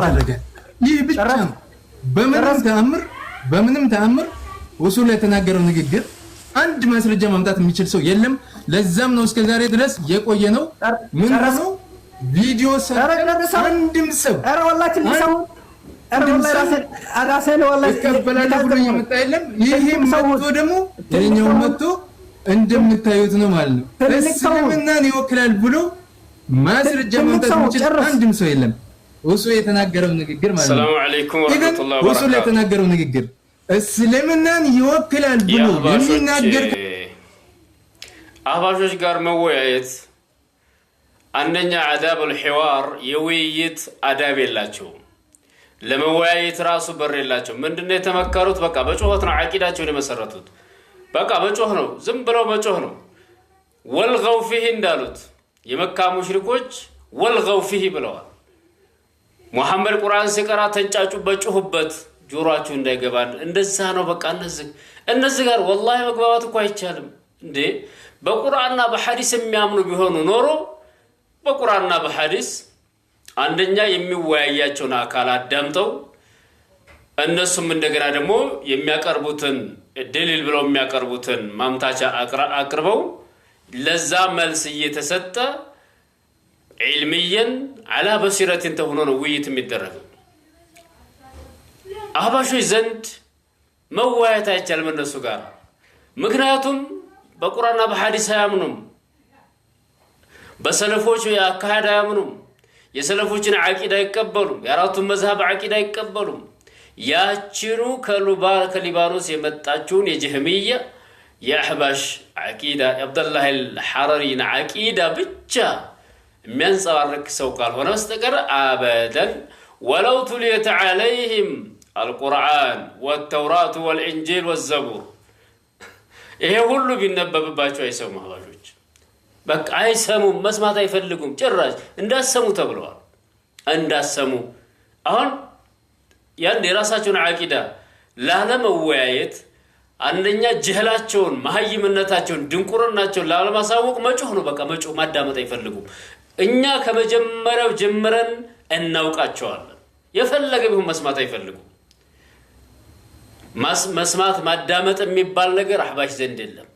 አደረገ። ይህ ብቻ ነው። በምንም ተአምር ወሱል ላይ የተናገረው ንግግር አንድ ማስረጃ ማምጣት የሚችል ሰው የለም። ለዛም ነው እስከዛሬ ድረስ የቆየ ነው። ምን ነው ቪዲዮ አንድም ሰው ኧረ ወላሂ ልሰው ኧረ ወላሂ ራሴን ወላሂ ተቀበላለ ብሎ የመጣ የለም። ይሄም መጥቶ ደግሞ የኛው መጥቶ እንደምታዩት ነው ማለት ነው። እስልምናን ይወክላል ብሎ ማስረጃ ማምጣት የሚችል አንድም ሰው የለም። ወሱል የተናገረው ንግግር ማለት ነው። ሰላም አለይኩም ወራህመቱላሂ ወበረካቱ። ወሱል የተናገረው ንግግር እስልምናን ይወክላል ብሎ የሚናገር አህባሾች ጋር መወያየት አንደኛ አዳበል ሒዋር የውይይት አዳብ የላቸውም። ለመወያየት ራሱ በር የላቸው። ምንድነው የተመከሩት? በቃ በጮህት ነው አቂዳቸውን የመሰረቱት። በቃ በጮህ ነው፣ ዝም ብለው በጮህ ነው። ወልገው ፊህ እንዳሉት የመካ ሙሽሪኮች ወልገው ፊህ ብለዋል። ሙሐመድ ቁርአን ሲቀራ ተንጫጩ፣ በጮህበት ጆሮአችሁ እንዳይገባ። እንደዛ ነው በቃ። እነዚህ ጋር ወላሂ መግባባት እኮ አይቻልም እንዴ። በቁርአንና በሐዲስ የሚያምኑ ቢሆኑ ኖሮ በቁርአንና በሐዲስ አንደኛ የሚወያያቸውን አካል አዳምጠው እነሱም እንደገና ደግሞ የሚያቀርቡትን ደሊል ብለው የሚያቀርቡትን ማምታቻ አቅርበው ለዛ መልስ እየተሰጠ ዒልሚየን አላ በሲረቲን ተሆኖ ነው ውይይት የሚደረገው። አህባሾች ዘንድ መወያየት አይቻልም እነሱ ጋር። ምክንያቱም በቁርአንና በሐዲስ አያምኑም፣ በሰለፎች አካሄድ አያምኑም፣ የሰለፎችን አቂዳ አይቀበሉም፣ የአራቱን መዝሀብ አቂዳ አይቀበሉም። ያችኑ ከሊባኖስ የመጣችውን የጀህሚያ የአህባሽ አቂዳ የአብደላህ አልሐረሪን አቂዳ ብቻ የሚያንጸባርቅ ሰው ካልሆነ በስተቀር አበደን ወለው ቱልየት ዐለይህም አልቁርአን ወተውራት ወልኢንጂል ወዘቡር ይሄ ሁሉ ቢነበብባቸው አይሰሙም። አህባሾች በቃ አይሰሙም፣ መስማት አይፈልጉም። ጭራሽ እንዳሰሙ ተብለዋል። እንዳሰሙ አሁን ያን የራሳቸውን አቂዳ ላለመወያየት አንደኛ ጅህላቸውን፣ መሀይምነታቸውን፣ ድንቁርናቸውን ላለማሳወቅ መጮህ ነው። በቃ መጮህ፣ ማዳመጥ አይፈልጉም። እኛ ከመጀመሪያው ጀምረን እናውቃቸዋለን። የፈለገ ቢሆን መስማት አይፈልጉም። መስማት ማዳመጥ የሚባል ነገር አህባሽ ዘንድ የለም።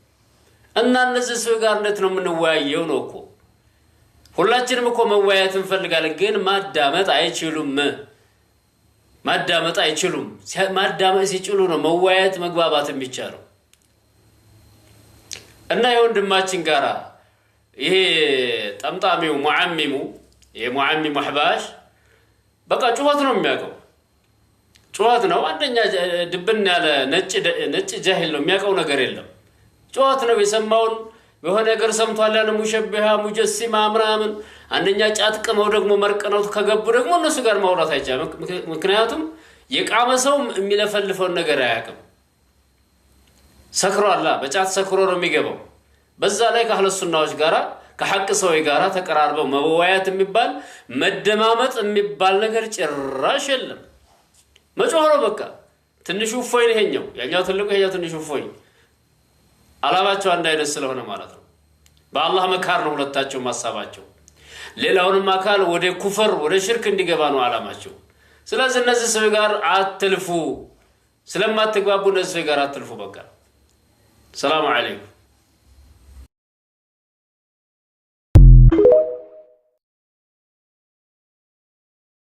እና እነዚህ ሰው ጋር እንዴት ነው የምንወያየው ነው እኮ። ሁላችንም እኮ መወያየት እንፈልጋለን፣ ግን ማዳመጥ አይችሉም። ማዳመጥ አይችሉም። ማዳመጥ ሲችሉ ነው መወያየት መግባባት የሚቻለው። እና የወንድማችን ጋራ ይሄ ጠምጣሚው ሙዓሚሙ የሙዓሚሙ አህባሽ በቃ ጩኸት ነው የሚያውቀው። ጩኸት ነው። አንደኛ ድብን ያለ ነጭ ጃሂል ነው፣ የሚያውቀው ነገር የለም። ጩኸት ነው። የሰማውን የሆነ ነገር ሰምቷል። ያለ ሙሸቢሃ ሙጀሲማ ምናምን አንደኛ ጫት ቅመው ደግሞ መርቀነው ከገቡ ደግሞ እነሱ ጋር ማውራት አይቻልም። ምክንያቱም የቃመ ሰው የሚለፈልፈውን ነገር አያውቅም። ሰክሯላ፣ በጫት ሰክሮ ነው የሚገባው። በዛ ላይ ከአህለ ሱናዎች ጋራ ከሐቅ ሰዎች ጋራ ተቀራርበው መወያየት የሚባል መደማመጥ የሚባል ነገር ጭራሽ የለም። መጮህ ነው በቃ። ትንሹ እፎይ ነው ይሄኛው፣ ያኛው ትልቁ፣ ይሄኛው ትንሹ እፎይ። አላማቸው አንድ አይነት ስለሆነ ማለት ነው። በአላህ መካር ነው ሁለታቸውም ሐሳባቸው። ሌላውንም አካል ወደ ኩፍር ወደ ሽርክ እንዲገባ ነው አላማቸው። ስለዚህ እነዚህ ሰው ጋር አትልፉ፣ ስለማትግባቡ እነዚህ ሰው ጋር አትልፉ። በቃ ሰላም አለይኩም።